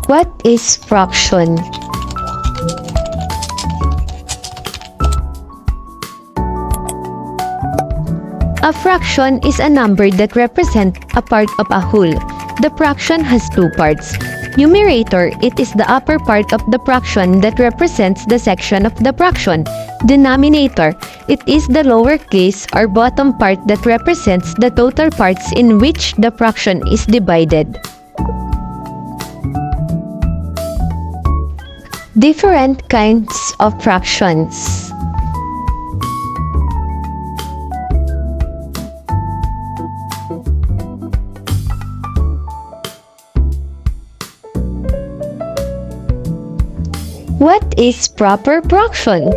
What is fraction? A fraction is a number that represents a part of a whole. The fraction has two parts. Numerator, it is the upper part of the fraction that represents the section of the fraction. Denominator, it is the lower case or bottom part that represents the total parts in which the fraction is divided. Different kinds of fractions. What is proper fraction?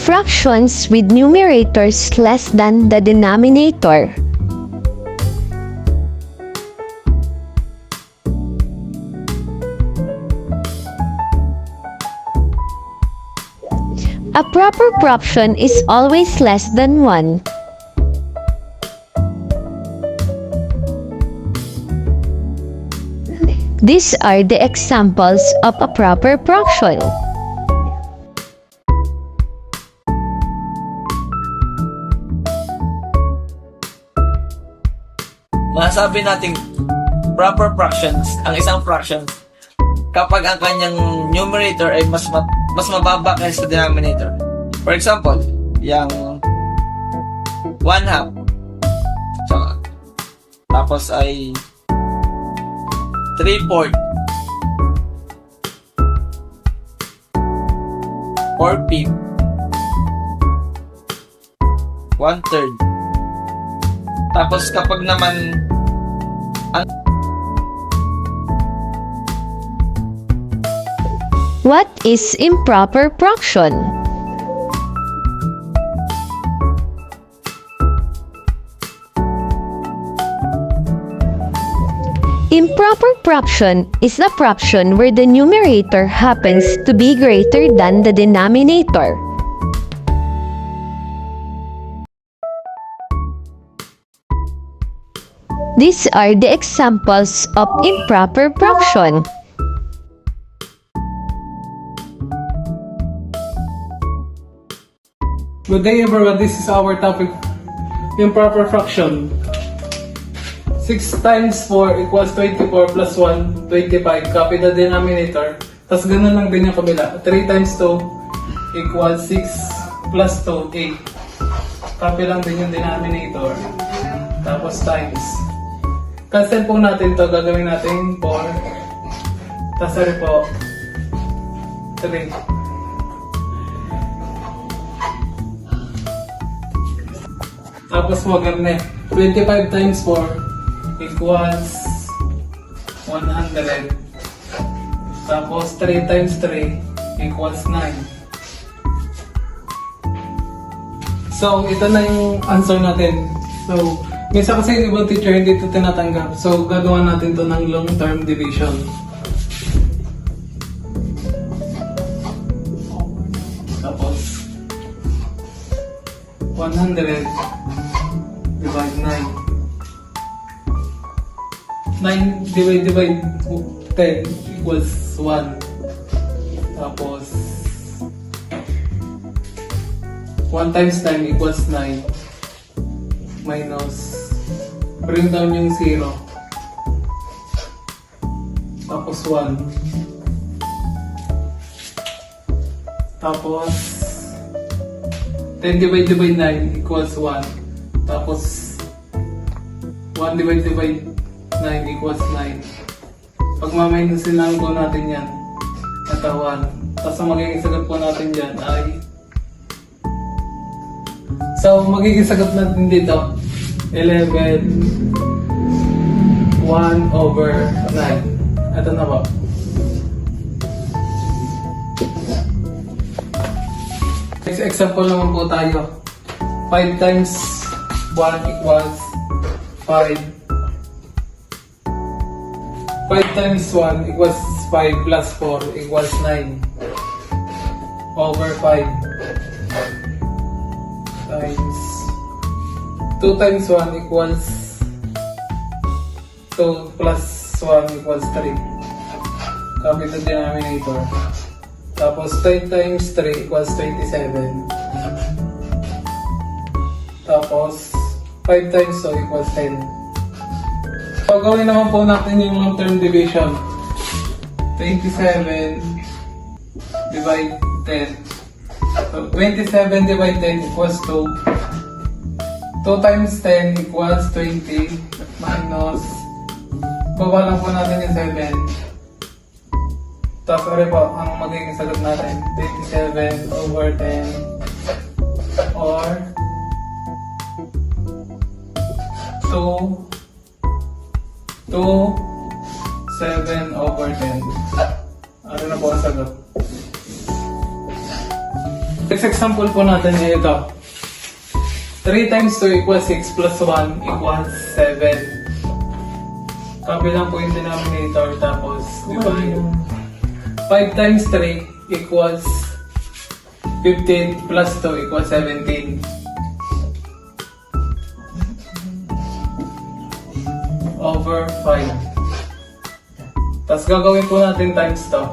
Fractions with numerators less than the denominator. A proper fraction is always less than 1. These are the examples of a proper fraction. Masasabi nating proper fractions ang isang fraction kapag ang kanyang numerator ay mas mababa kaysa sa denominator. For example, yung 1/2. So, tapos ay 3/4. 4/5. 1/3. Tapos kapag naman What is improper fraction? Improper fraction is a fraction where the numerator happens to be greater than the denominator. These are the examples of improper fraction. Good day everyone, this is our topic, improper fraction. 6 times 4 equals 24 plus 1, 25. Copy the denominator. Tapos ganun lang din yung kabila. 3 times 2 equals 6 plus 2, 8. Copy lang din yung denominator. Tapos times. Cancel po natin to, gagawin natin 4. Tapos sorry po, 3. Tapos mo ganun 25 times 4 equals 100. Tapos 3 times 3 equals 9. So, ito na yung answer natin. So, minsan kasi yung ibang teacher hindi ito tinatanggap. So, gagawa natin to ng long-term division. Tapos, 100 divide 9. 9 divide 10 equals 1. Tapos 1 times 9 equals 9. Minus, bring down yung 0. Tapos 1. Tapos 10 divide 9 equals 1. Tapos 1 divide 9 equals 9. Pag maminusin lang po natin yan, ito 1. Tapos ang magiging sagot po natin dyan ay, so magiging sagot natin dito 11, 1 1 over 9. Ito na po. Next example naman po tayo. 5 times 1 equals 5. 5 times 1 equals 5 plus 4 equals 9 over 5 times 2 times 1 equals 2 plus 1 equals 3. Copy the denominator. Tapos 10 times 3 equals 27. Tapos 5 times 2 equals 10. So, gawin naman po natin yung long term division. 27 divide 10. So, 27 divide 10 equals 2. 2 times 10 equals 20 minus baba lang po natin yung 7. Tapos ano po ang magiging sagot natin? 27 over 10 or 2 7 over 10. Ano na po ang sagot? Next example po natin ay ito. 3 times 2 equals 6 plus 1 equals 7. Copy lang po yung denominator tapos divide. 5 times 3 equals 15 plus 2 equals 17. Over 5. Tapos gagawin po natin times to.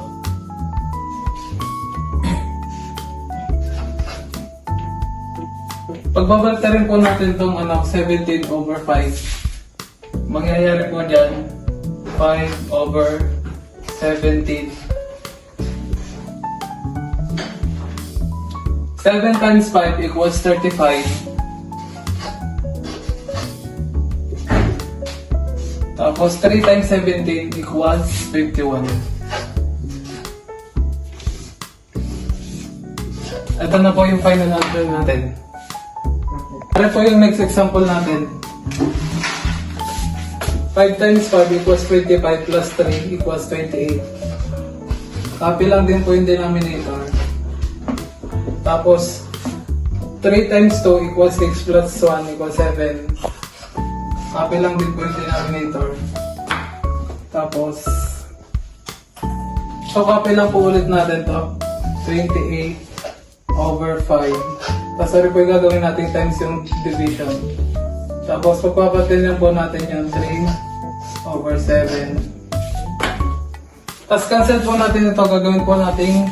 Pagbabalik rin po natin itong 17 over 5. Mangyayari po dyan 5 over 17. 7 times 5 equals 35. Tapos 3 times 17 equals 51. Ito na po yung final answer natin. Ano po yung next example natin? 5 times 5 equals 25 plus 3 equals 28. Copy lang din po yung denominator. Tapos 3 times 2 equals 6 plus 1 equals 7. Copy lang din po yung denominator. Tapos so copy lang po ulit natin to. 28 over 5. Tapos ano po yung gagawin natin times yung division. Tapos pagpapatin lang po natin yung 3 over 7. Tapos cancel po natin ito. Gagawin po natin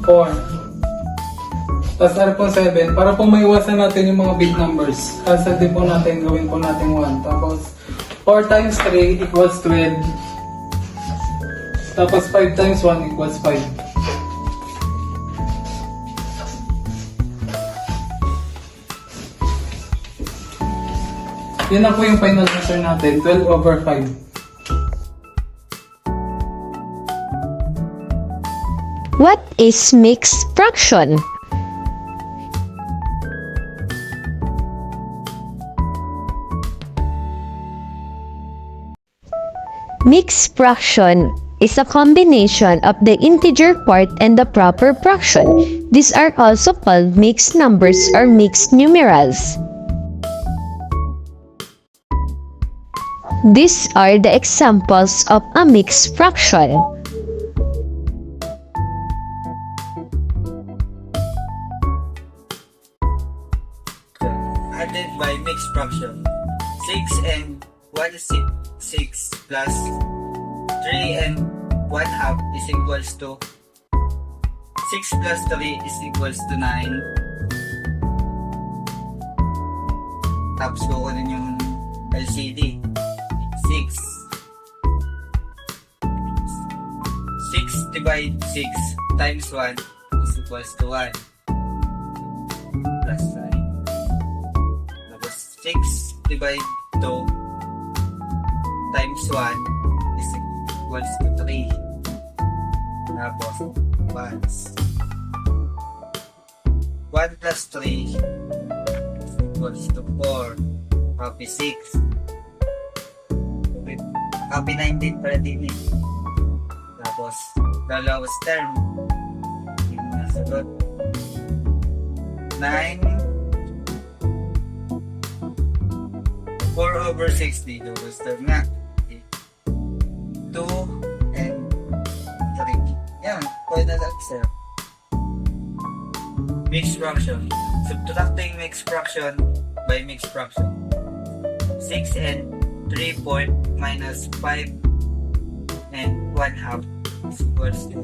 4. Tapos ano po 7. Para po maiwasan natin yung mga big numbers. Cancel din po natin. Gawin po natin 1. Tapos 4 times 3 equals 12. Tapos 5 times 1 equals 5. Yan na po yung final answer natin, 12 over 5. What is mixed fraction? Mixed fraction is a combination of the integer part and the proper fraction. These are also called mixed numbers or mixed numerals. These are the examples of a mixed fraction. Added by mixed fraction. 6 and 1/6 plus 3 and 1/2 is equals to 6 plus 3 is equals to 9. Tapos kukunin yung LCD. 6 divide 6 times 1 is equals to 1 plus 9. Tapos 6 divide 2 times 1 is equals to 3. Tapos 1 plus 3 is equals to 4. Copy 6. copy 9 din pala din eh. Tapos, the lowest term. Hindi mo nasagot. 9 4/60. Lowest term nga. Okay. 2 and 3. Yan. Pwede na sir. Mixed fraction. Subtracting mixed fraction by mixed fraction. 6 and 3 minus 5 and 1/2 is equals to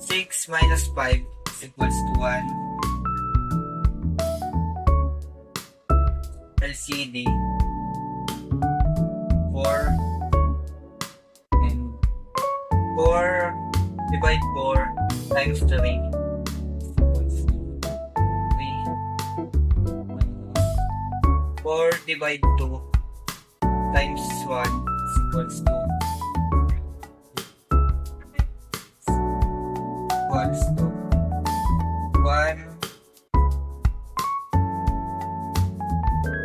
6 minus 5 is equals to 1. LCD 4 and 4 divide 4 times 3 equals to 3 minus 4 divide 2 times 1 is equals to 1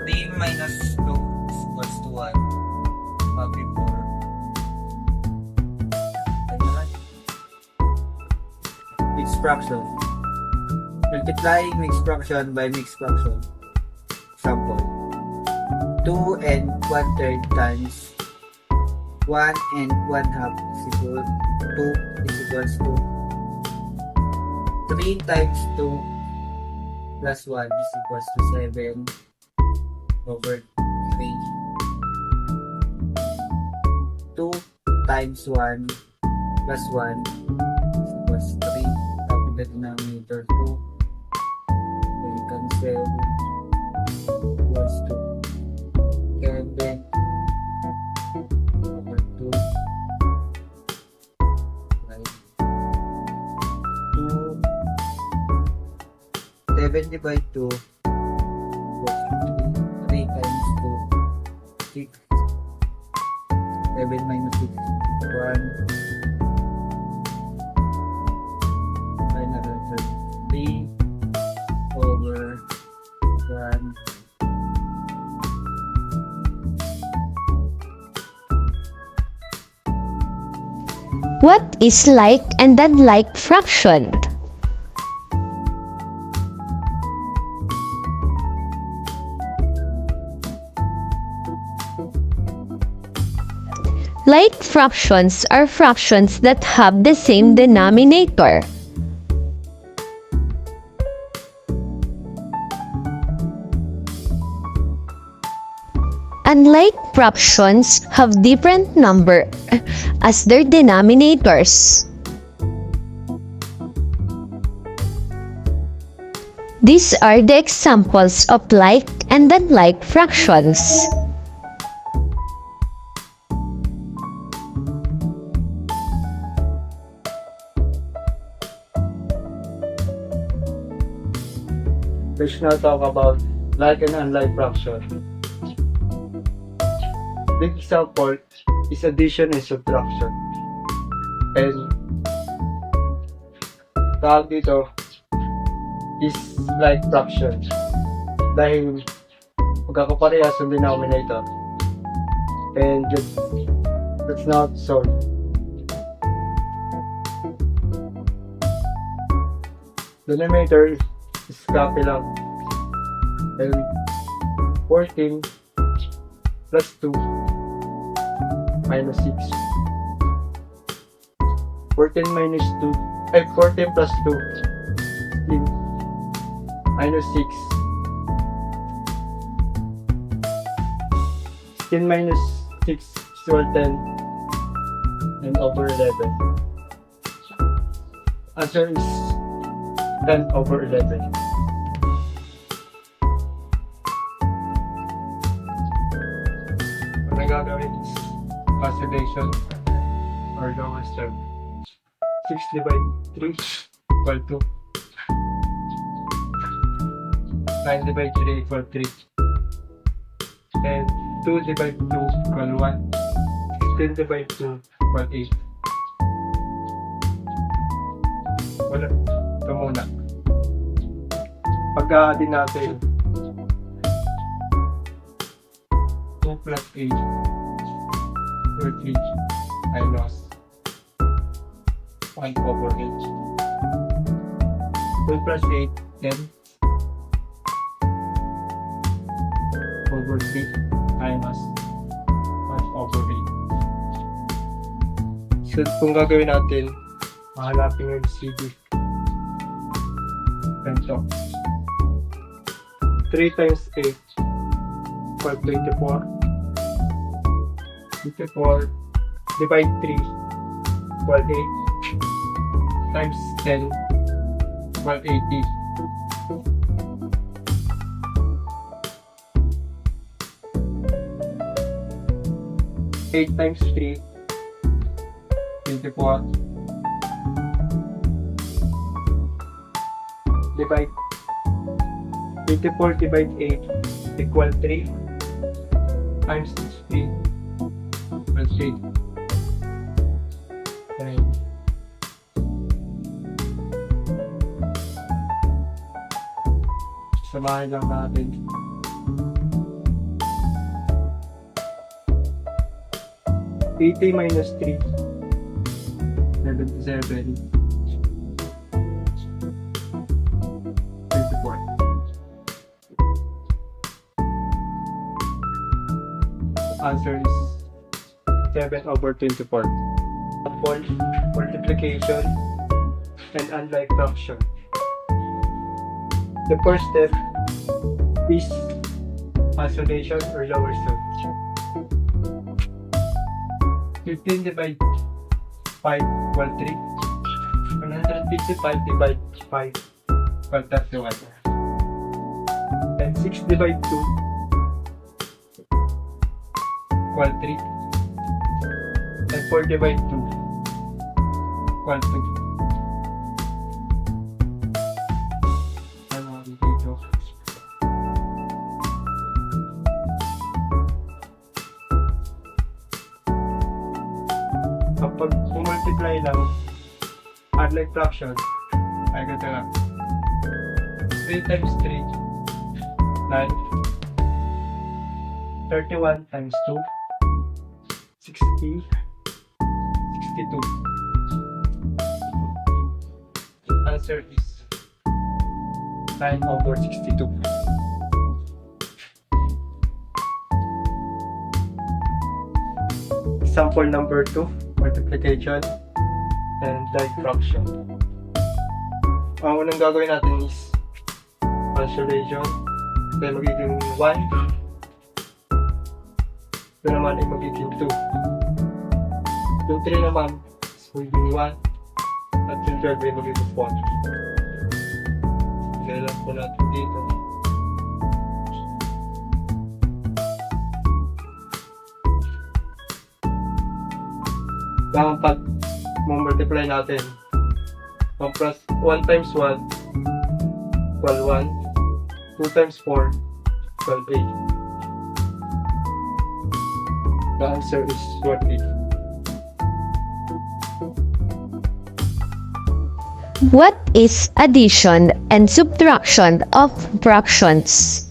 3 minus 2 is equals to 1 copy 4 mixed fraction multiplying mixed fraction by mixed fraction example 2 and 1/3 times 1 and 1/2 is equal to 2 is equals to 3 times 2 plus 1 is equals to 7 over 3. 2 times 1 plus 1 is equals to 3. Copy the denominator 2. Then cancel equals to 7 over 2. Right. 2 7 divide 2 equals to 3 times 2 6 7 minus 6 1 final answer 3 over 1. What is like and unlike fraction? Like fractions are fractions that have the same denominator. Unlike fractions have different number as their denominators. These are the examples of like and unlike fractions. Let's now talk about like and unlike fraction. The example is addition and subtraction. And tawag dito is like fraction. Dahil magkakaparehas ang denominator. And let's now solve. Denominator is copy lang. And 14 plus 2 minus 6. 14 minus 2 14 plus 2 16 minus 6. 16 minus 6 is equal 10 and over 11. Answer is 10 over 11. Ang gagawin is cancellation or lowest term. 6 divided 3 equal to 9 divided 3 equal 3 and 2 divided 2 equal 1. 16 divided 2 equal 8. Wala. Ito muna. Pagka-addin natin 2 plus 8 or 3, I lost 1 over 8. 2 plus 8, 10 over 3 minus 1 over 8. So, kung gagawin natin, mahanapin yung CD. Ganito. 3 times 8 equal 24. 24 divide 3 equal 8 times 10 equal 80. Eight times 3 24 divide 24 divide 8 equal 3 times 3 equals 8. Okay. Samahin lang natin. 80 minus 3 77 24. Answer is 7 over 24. Example, multiplication and unlike fraction. The first step is isolation or lower sum. 15 divide 5 equal 3. 155 divide 5 equal 31. And 6 divide 2 equal 3. And 4 divide 2 equal 2. Ano dito? Kapag multiply lang, unlike fraction, ay ganito lang. 3 times 3, 9. 31 times 2, 60, 62. Answer is 9 over 62. Example number 2, multiplication and like fraction. Ang unang gagawin natin is isolation. Then magiging 1. Ito naman ay magiging 2. Yung 3 naman is magiging 1. At yung 12 ay magiging 1. Kailan po natin dito. Pag multiply natin, 1 plus 1 times 1 equal 1, 2 times 4 equal 8. The answer is 48. What is addition and subtraction of fractions?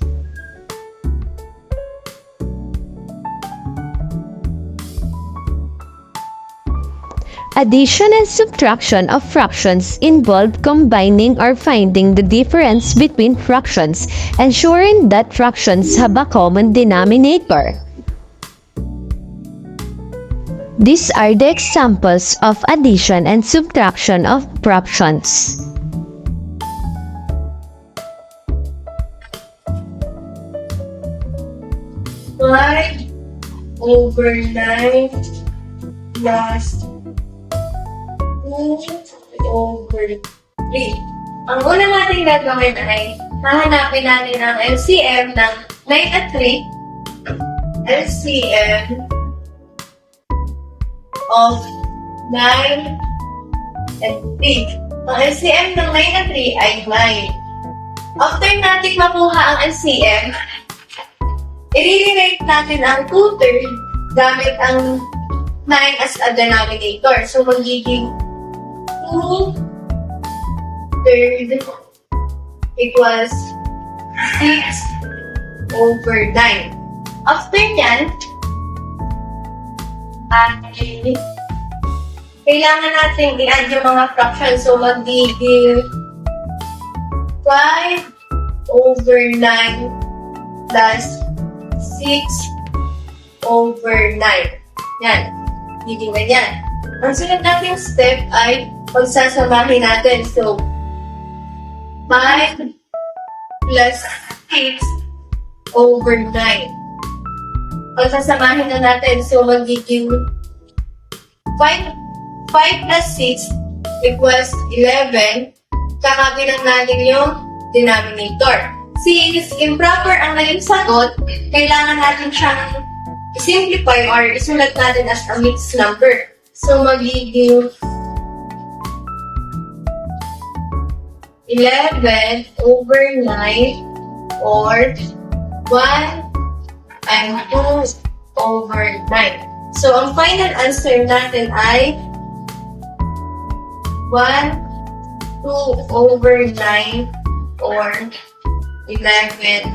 Addition and subtraction of fractions involve combining or finding the difference between fractions, ensuring that fractions have a common denominator. These are the examples of addition and subtraction of fractions. Five over 9 plus 2 over 3. Ang una natin gagawin ay hahanapin natin ang LCM ng 9 at 3. LCM of 9 and 3. Ang LCM ng 9 at 3 ay 9. After natin makuha ang LCM, i-rewrite natin ang 2/3 gamit ang 9 as a denominator. So, magiging 2/3 equals 6 over 9. After nyan, ay kailangan natin i-add yung mga fractions. So, magiging 5 over 9 plus 6 over 9. Yan. Magiging ganyan. Ang sunod nating step ay pagsasamahin natin. So, 5 plus 6 over 9. Pagsasamahin na natin. So, magiging 5 plus 6 equals 11. Kakabilang natin yung denominator. Since improper ang naging sagot, kailangan natin siyang simplify or isulat natin as a mixed number. So, magiging 11 over 9 or 1 and 2 over 9. So, ang final answer natin ay 1, 2 over 9 or 11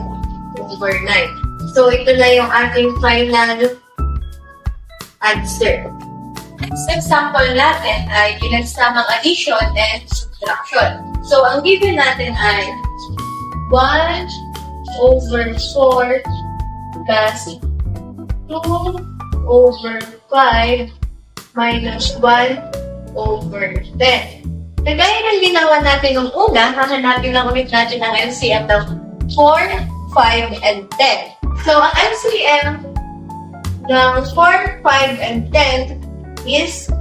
over 9. So, ito na yung ating final answer. Next example natin ay pinagsamang addition and subtraction. So, ang given natin ay 1 over 4 plus 2 over 5 minus 1 over 10. Kagaya ng ginawa natin nung una, hahanapin lang ulit natin ang LCM ng 4, 5, and 10. So, ang LCM ng 4, 5, and 10 is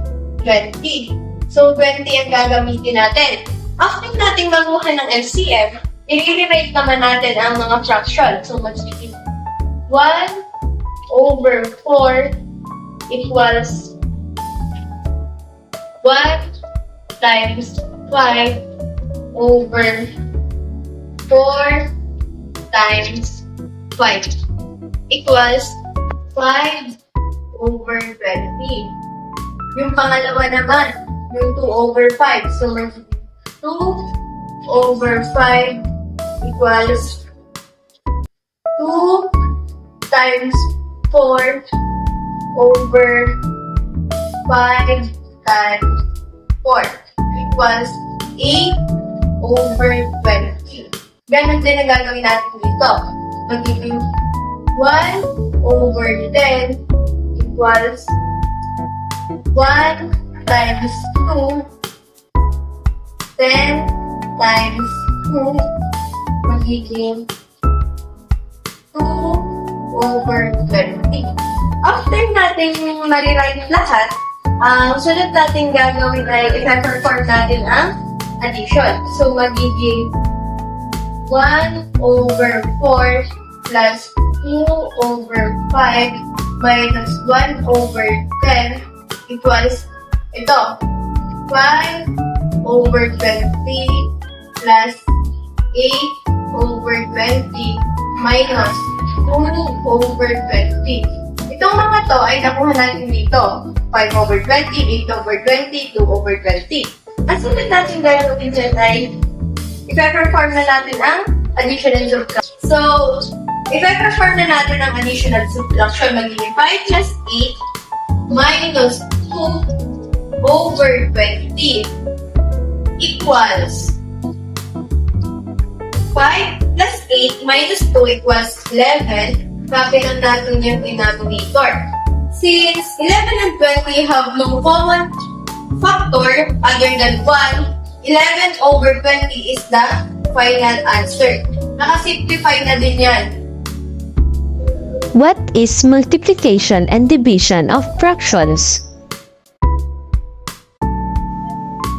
20. So, 20 ang gagamitin natin. After natin maguha ng LCM, i-rewrite naman natin ang mga fraction. So, magiging 1 over 4 equals 1 times 5 over 4 times 5 equals 5 over 20. Yung pangalawa naman, yung 2 over 5. So, 2 over 5 equals 2 times 4 over 5 times 4 equals 8 over 20. Ganon din ang gagawin natin dito. Magiging 1 over 10 equals 1 times 2, 10 times 2, magiging 2 over 20. After natin ma-rewrite lahat, ang sunod natin gagawin ay i-perform natin ang addition. So, magiging 1 over 4 plus 2 over 5 minus 1 over 10 equals ito, 5 over 20 plus 8 over 20 minus 2 over 20. Itong mga to ay nakuha natin dito. 5 over 20, 8 over 20, 2 over 20. Ang sunod natin gagawin dyan ay i-perform na natin ang addition and subtraction. So, i-perform na natin ang addition and subtraction. Magiging 5 plus 8 minus 2 over 20 equals 5 plus 8 minus 2 equals 11. Kapilan natin yung denominator. Since 11 and 20 have no common factor other than 1, 11 over 20 is the final answer. Nakasimplify na din yan. What is multiplication and division of fractions?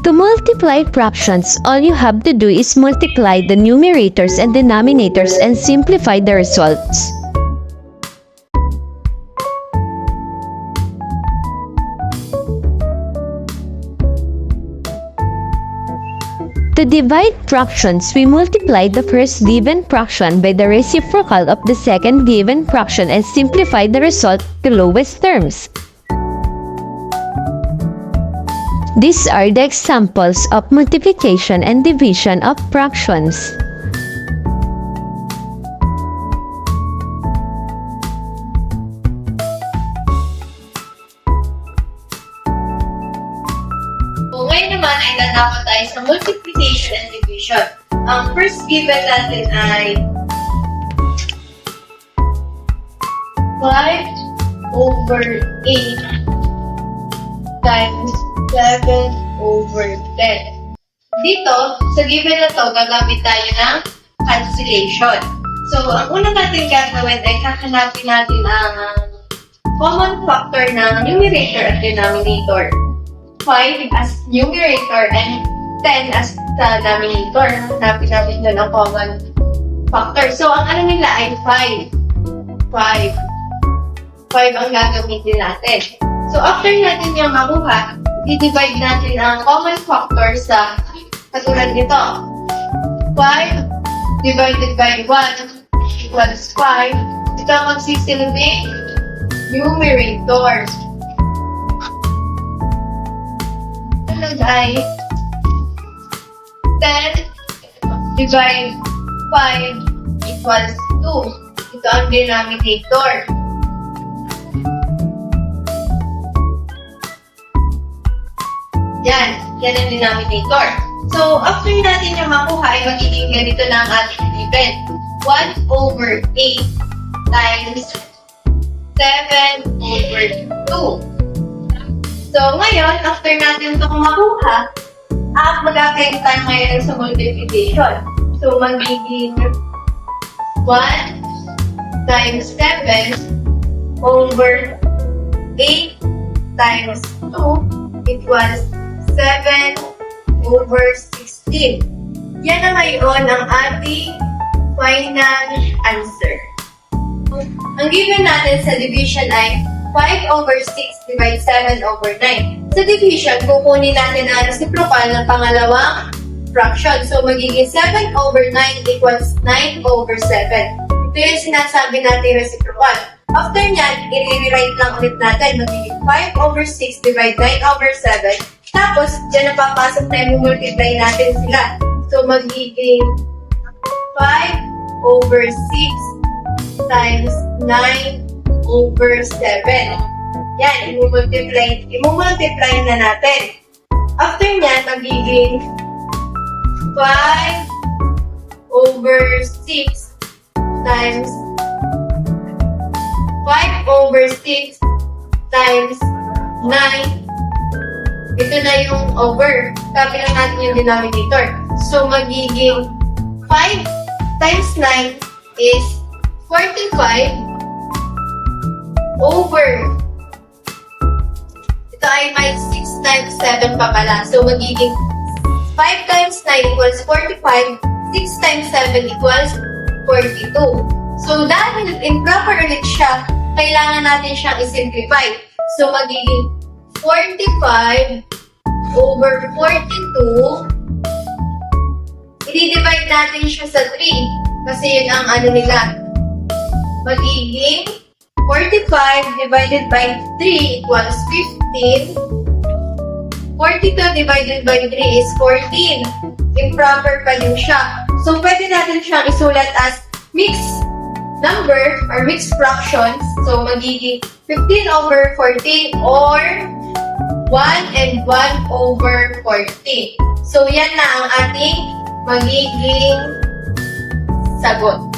To multiply fractions, all you have to do is multiply the numerators and denominators and simplify the results. To divide fractions, we multiply the first given fraction by the reciprocal of the second given fraction and simplify the result to lowest terms. These are the examples of multiplication and division of fractions. Ngayon naman ay tatapos tayo sa multiplication and division. Ang first given natin ay 5 over 8 times 7 over 10. Dito, sa given na to, gagamit tayo ng cancellation. So, ang una natin gagawin ay kakanapin natin ang common factor ng numerator at denominator. 5 as numerator and 10 as denominator. Hanapin natin doon ang common factor. So, ang ano nila ay 5. 5 ang gagamitin natin. So, after natin yung makuha, i-divide natin ang common factor sa katulad nito. 5 divided by 1 equals 5. Ito ang magsisilbing numerator. Sunod ay 10 divide 5 equals 2. Ito ang denominator. Yan ang denominator. So, after natin yung makuha, ay magiging ganito na ang ating given. 1 over 8 times 7 over 2. So, ngayon, after natin itong makuha, mag-apply tayo ngayon sa multiplication. So, magiging 1 times 7 over 8 times 2 equals 7 over 16. Yan na ngayon ang ating final answer. Ang given natin sa division ay 5 over 6 divide 7 over 9. Sa division, kukunin natin ang reciprocal ng pangalawang fraction. So, magiging 7 over 9 equals 9 over 7. Ito yung sinasabi natin reciprocal. After nyan, i-rewrite lang ulit natin. Magiging 5 over 6 divide 9 over 7. Tapos, dyan napapasok na yung multiply natin sila. So, magiging 5 over 6 times 9 over 7. Yan, imumultiply na natin. After nyan, magiging 5 over 6 times 5 over 6 times 9. Ito na yung over. Tabi lang natin yung denominator. So, magiging 5 times 9 is 45 over. Ito ay may 6 times 7 pa pala. So, magiging 5 times 9 equals 45. 6 times 7 equals 42. So, dahil improper ulit siya, kailangan natin siyang i-simplify. So, magiging 45 over 42. I-divide natin siya sa 3 kasi yun ang ano nila. Magiging 45 divided by 3 equals 15. 42 divided by 3 is 14. Improper pa din siya. So, pwede natin siyang isulat as mixed number or mixed fractions. So, magiging 15 over 14 or 1 and 1 over 14. So, yan na ang ating magiging sagot.